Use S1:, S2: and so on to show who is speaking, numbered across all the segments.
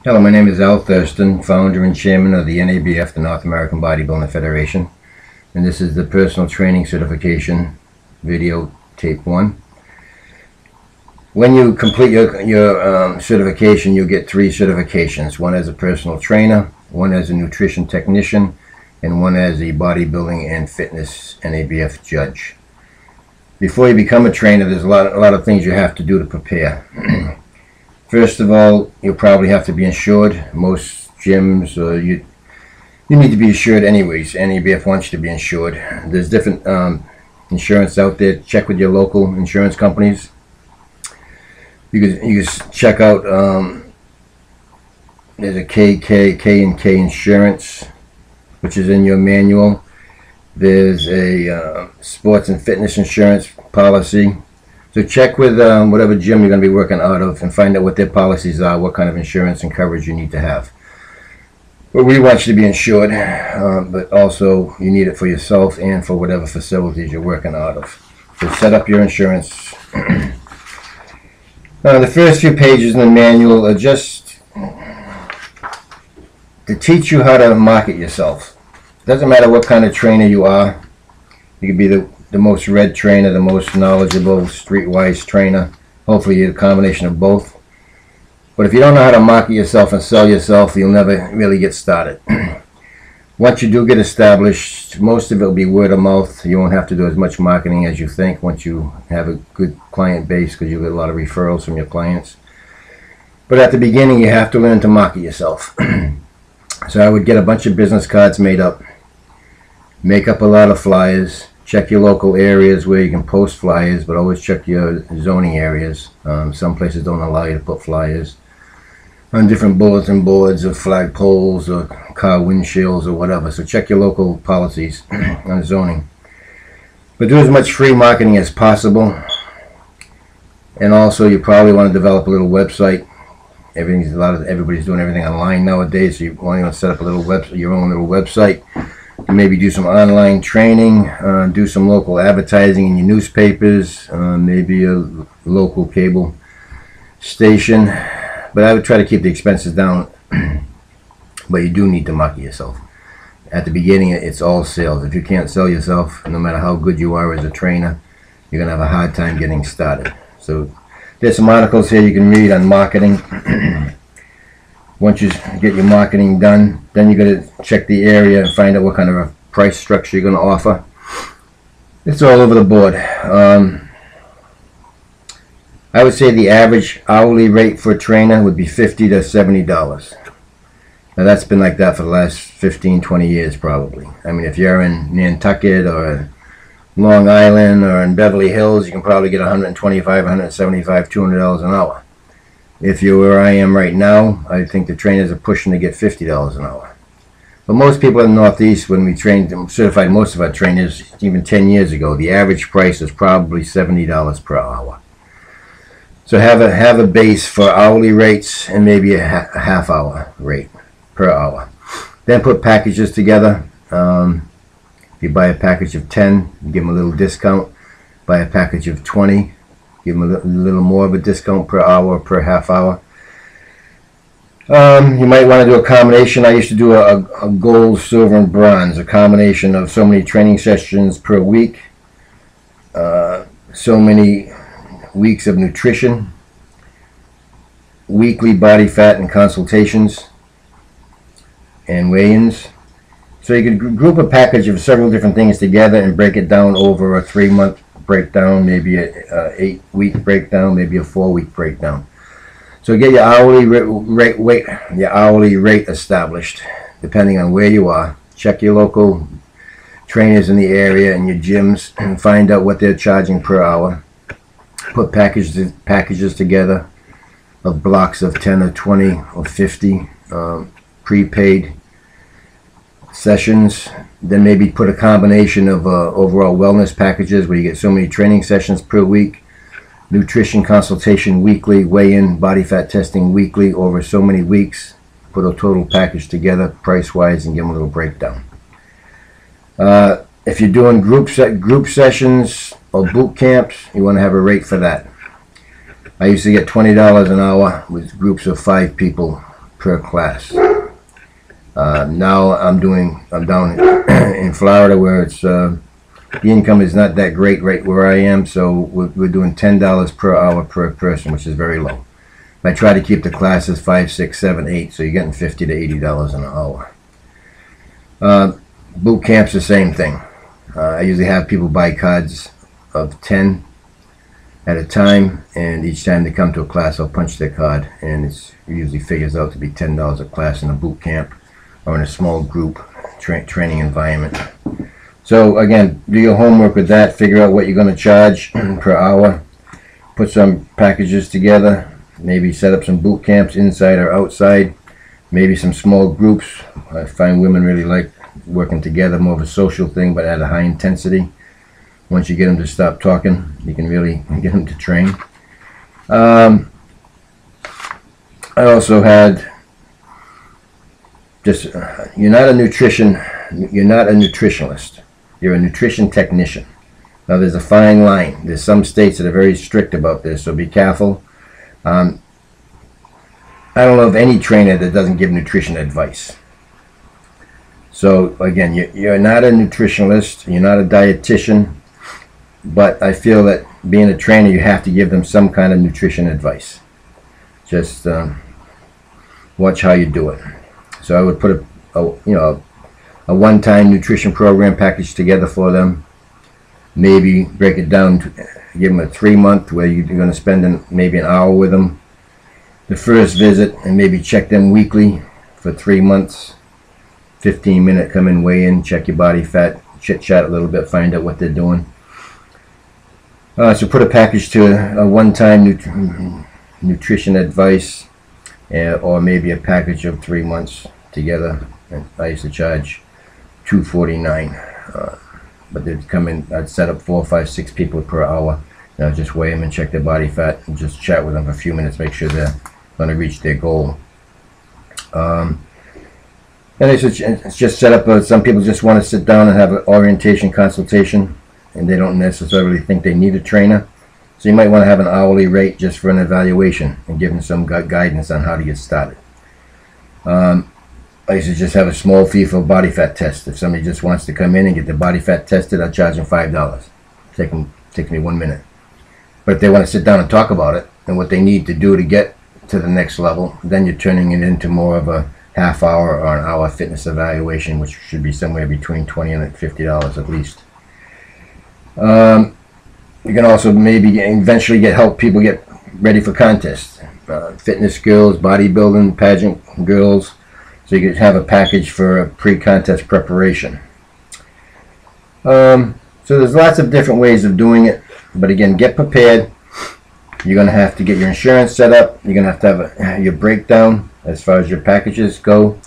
S1: Hello, my name is Al Thurston, founder and chairman of the NABF, the North American Bodybuilding Federation, and this is the personal training certification video tape 1. When you complete your certification, you'll get 3 certifications: one as a personal trainer, one as a nutrition technician, and one as a bodybuilding and fitness NABF judge. Before you become a trainer, there's a lot of things you have to do to prepare. First of all, you'll probably have to be insured. Most gyms, you need to be insured anyways. NABF wants you to be insured. There's different insurance out there. Check with your local insurance companies. You can check out, there's a K&K Insurance, which is in your manual. There's a sports and fitness insurance policy. So check with whatever gym you're going to be working out of and find out what their policies are, what kind of insurance and coverage you need to have. But we want you to be insured, but also you need it for yourself and for whatever facilities you're working out of. So set up your insurance. The first few pages in the manual are just to teach you how to market yourself. It doesn't matter what kind of trainer you are. You could be the most read trainer, the most knowledgeable, streetwise trainer. Hopefully you're a combination of both. But if you don't know how to market yourself and sell yourself, you'll never really get started. Once you do get established, most of it will be word of mouth. You won't have to do as much marketing as you think once you have a good client base, because you get a lot of referrals from your clients. But at the beginning, you have to learn to market yourself. So I would get a bunch of business cards made up, make up a lot of flyers. Check your local areas where you can post flyers, but always check your zoning areas. Some places don't allow you to put flyers on different bulletin boards or flag poles or car windshields or whatever. So check your local policies on zoning. But do as much free marketing as possible. And also, you probably want to develop a little website. Everybody's doing everything online nowadays, so you want to set up a little your own little website. Maybe do some online training, do some local advertising in your newspapers, maybe a local cable station. But I would try to keep the expenses down. But you do need to market yourself. At the beginning, it's all sales. If you can't sell yourself, no matter how good you are as a trainer, you're going to have a hard time getting started. So there's some articles here you can read on marketing. Once you get your marketing done, then you got to check the area and find out what kind of a price structure you're going to offer. It's all over the board. I would say the average hourly rate for a trainer would be $50 to $70. Now that's been like that for the last 15-20 years probably. I mean, if you're in Nantucket or Long Island or in Beverly Hills, you can probably get $125, $175, $200 an hour. If you're where I am right now, I think the trainers are pushing to get $50 an hour. But most people in the Northeast, when we certified most of our trainers, even 10 years ago, the average price is probably $70 per hour. So have a base for hourly rates and maybe a half hour rate per hour. Then put packages together. If you buy a package of 10, you give them a little discount. Buy a package of 20. Give them a little more of a discount per hour or per half hour. You might want to do a combination. I used to do a gold, silver, and bronze. A combination of so many training sessions per week. So many weeks of nutrition. Weekly body fat and consultations. And weigh-ins. So you could group a package of several different things together and break it down over a 3-month breakdown, maybe a 8-week breakdown, maybe a 4-week breakdown. So get your hourly rate established, depending on where you are. Check your local trainers in the area and your gyms and find out what they're charging per hour. Put packages together of blocks of 10 or 20 or 50 prepaid sessions. Then maybe put a combination of overall wellness packages where you get so many training sessions per week, nutrition consultation weekly, weigh-in, body fat testing weekly over so many weeks. Put a total package together price-wise and give them a little breakdown. If you're doing group sessions or boot camps, you want to have a rate for that. I used to get $20 an hour with groups of 5 people per class. Now I'm down in Florida, where it's the income is not that great right where I am, so we're doing $10 per hour per person, which is very low. I try to keep the classes 5, 6, 7, 8, so you're getting $50 to $80 an hour. Boot camp's the same thing. I usually have people buy cards of 10 at a time, and each time they come to a class, I'll punch their card, and it usually figures out to be $10 a class in a boot camp or in a small group training environment. So again, do your homework with that. Figure out what you're going to charge per hour. Put some packages together. Maybe set up some boot camps inside or outside. Maybe some small groups. I find women really like working together, more of a social thing, but at a high intensity. Once you get them to stop talking, you can really get them to train. I also had just, you're not a nutritionalist. You're a nutrition technician. Now there's a fine line. There's some states that are very strict about this, so be careful. I don't know of any trainer that doesn't give nutrition advice. So again, you're not a nutritionalist, you're not a dietitian, but I feel that being a trainer, you have to give them some kind of nutrition advice. Just watch how you do it. So I would put a one-time nutrition program package together for them. Maybe break it down, give them a 3-month where you're going to spend maybe an hour with them the first visit, and maybe check them weekly for 3 months. 15-minute come in, weigh in, check your body fat, chit chat a little bit, find out what they're doing. So put a package to a one-time nutrition advice, or maybe a package of 3 months together. And I used to charge $249, but they'd come in. I'd set up 4, 5, 6 people per hour, and I'd just weigh them and check their body fat and just chat with them for a few minutes, make sure they're going to reach their goal. And it's just set up. Some people just want to sit down and have an orientation consultation, and they don't necessarily think they need a trainer. So you might want to have an hourly rate just for an evaluation and give them some guidance on how to get started. I used to just have a small fee for a body fat test. If somebody just wants to come in and get their body fat tested, I'll charge them $5. Takes me 1 minute. But if they want to sit down and talk about it and what they need to do to get to the next level, then you're turning it into more of a half-hour or an hour fitness evaluation, which should be somewhere between $20 and $50 at least. You can also maybe eventually help people get ready for contests. Fitness girls, bodybuilding, pageant girls. So you could have a package for a pre-contest preparation. So there's lots of different ways of doing it. But again, get prepared. You're going to have to get your insurance set up. You're going to have your breakdown as far as your packages go.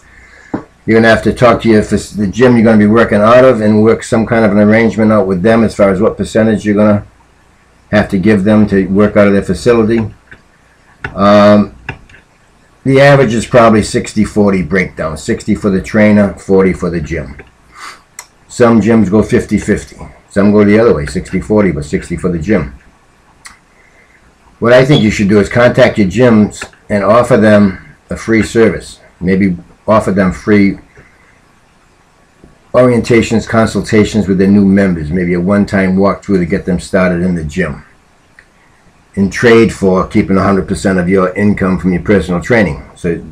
S1: You're going to have to talk to the gym you're going to be working out of and work some kind of an arrangement out with them as far as what percentage you're going to have to give them to work out of their facility. The average is probably 60-40 breakdown. 60 for the trainer, 40 for the gym. Some gyms go 50-50. Some go the other way, 60-40, but 60 for the gym. What I think you should do is contact your gyms and offer them a free service. Maybe offer them free orientations, consultations with their new members. Maybe a one-time walkthrough to get them started in the gym. In trade for keeping 100% of your income from your personal training. So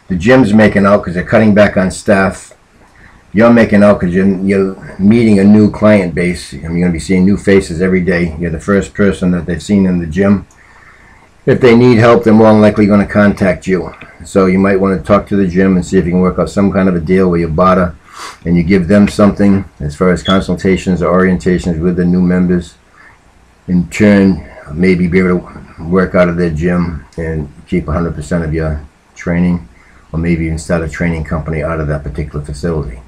S1: the gym's making out because they're cutting back on staff. You're making out because you're meeting a new client base. You're going to be seeing new faces every day. You're the first person that they've seen in the gym. If they need help, they're more than likely going to contact you. So you might want to talk to the gym and see if you can work out some kind of a deal where you barter and you give them something as far as consultations or orientations with the new members. In turn, maybe be able to work out of their gym and keep 100% of your training, or maybe even start a training company out of that particular facility.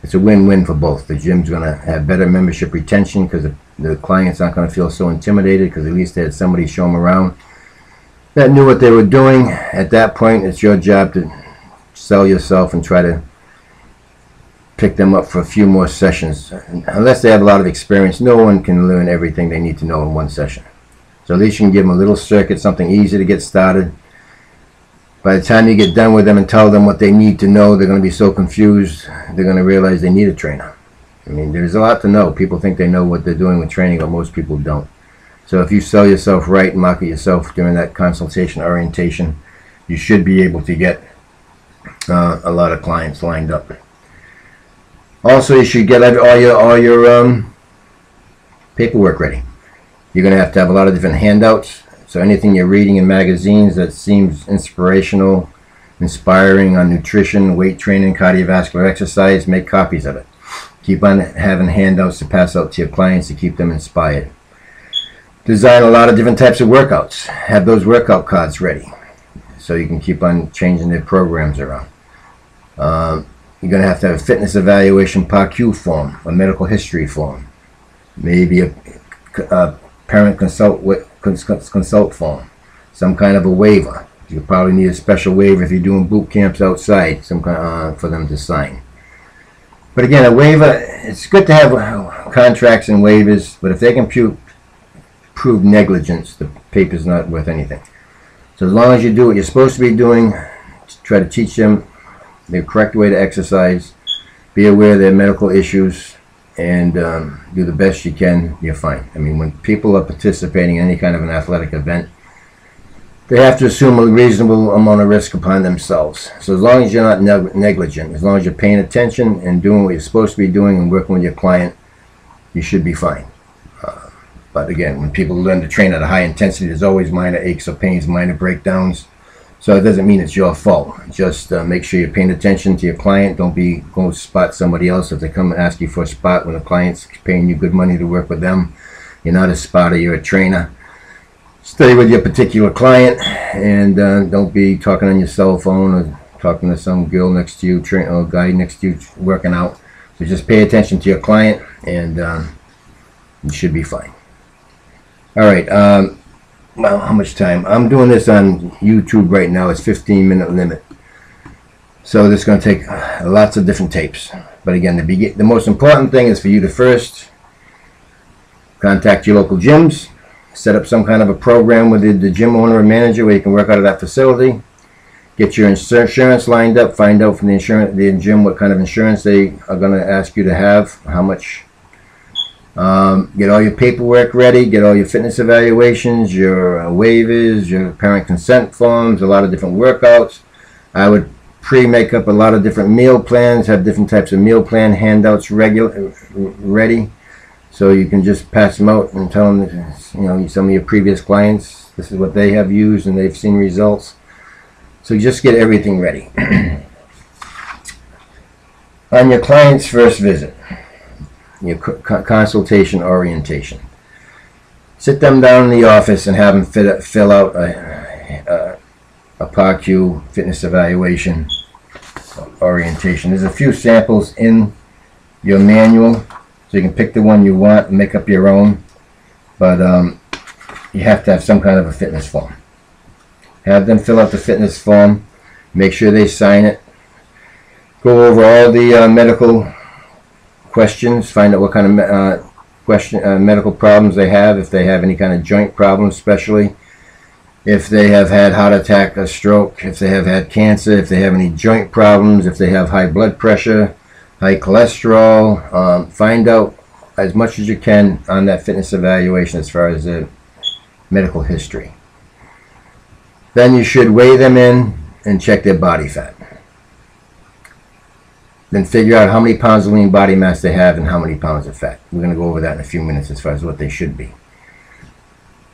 S1: It's a win-win for both. The gym's going to have better membership retention because the clients aren't going to feel so intimidated because at least they had somebody show them around that knew what they were doing. At that point, it's your job to sell yourself and try to pick them up for a few more sessions. Unless they have a lot of experience, no one can learn everything they need to know in one session. So at least you can give them a little circuit, something easy to get started. By the time you get done with them and tell them what they need to know, they're going to be so confused, they're going to realize they need a trainer. I mean, there's a lot to know. People think they know what they're doing with training, but most people don't. So if you sell yourself right and market yourself during that consultation orientation, you should be able to get a lot of clients lined up. Also, you should get all your paperwork ready. You're going to have a lot of different handouts. So anything you're reading in magazines that seems inspirational, inspiring on nutrition, weight training, cardiovascular exercise, make copies of it. Keep on having handouts to pass out to your clients to keep them inspired. Design a lot of different types of workouts. Have those workout cards ready so you can keep on changing their programs around. You're going to have a fitness evaluation PARQ form, a medical history form, maybe a parent consult form, some kind of a waiver. You probably need a special waiver if you're doing boot camps outside, some kind for them to sign. But again, a waiver, it's good to have contracts and waivers, but if they can prove negligence, the paper's not worth anything. So as long as you do what you're supposed to be doing, try to teach them the correct way to exercise, be aware of their medical issues, and do the best you can, you're fine. I mean, when people are participating in any kind of an athletic event, they have to assume a reasonable amount of risk upon themselves. So as long as you're not negligent, as long as you're paying attention and doing what you're supposed to be doing and working with your client, you should be fine. But again, when people learn to train at a high intensity, there's always minor aches or pains, minor breakdowns. So it doesn't mean it's your fault. Just make sure you're paying attention to your client. Don't go spot somebody else. If they come and ask you for a spot when the client's paying you good money to work with them, you're not a spotter, you're a trainer. Stay with your particular client, and don't be talking on your cell phone or talking to some girl next to you, or guy next to you working out. So just pay attention to your client, and you should be fine. All right. Well, how much time? I'm doing this on YouTube right now. It's 15-minute limit. So this is going to take lots of different tapes. But again, the most important thing is for you to first contact your local gyms, set up some kind of a program with the gym owner or manager where you can work out of that facility, get your insurance lined up, find out from the gym what kind of insurance they are going to ask you to have, how much. Get all your paperwork ready, get all your fitness evaluations, your waivers, your parent consent forms, a lot of different workouts. I would pre-make up a lot of different meal plans, have different types of meal plan handouts ready, so you can just pass them out and tell them, some of your previous clients, this is what they have used and they've seen results. So just get everything ready. On your client's first visit, your consultation orientation, sit them down in the office and have them fill out a PARQ fitness evaluation orientation. There's a few samples in your manual, so you can pick the one you want and make up your own, but you have to have some kind of a fitness form. Have them fill out the fitness form, make sure they sign it, go over all the medical questions, find out what kind of medical problems they have, if they have any kind of joint problems, especially if they have had heart attack or stroke, if they have had cancer, if they have any joint problems, if they have high blood pressure, high cholesterol. Find out as much as you can on that fitness evaluation as far as the medical history. Then you should weigh them in and check their body fat. Then figure out how many pounds of lean body mass they have and how many pounds of fat. We're going to go over that in a few minutes as far as what they should be.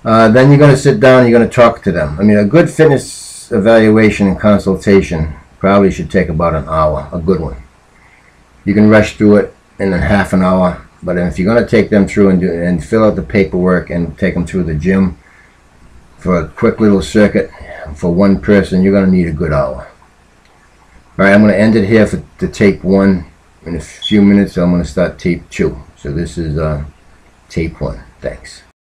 S1: Then you're going to sit down and you're going to talk to them. I mean, a good fitness evaluation and consultation probably should take about an hour, a good one. You can rush through it in half an hour, but if you're going to take them through and fill out the paperwork and take them through the gym for a quick little circuit for one person, you're going to need a good hour. All right, I'm going to end it here for the tape 1. In a few minutes, I'm going to start tape 2. So this is tape 1. Thanks.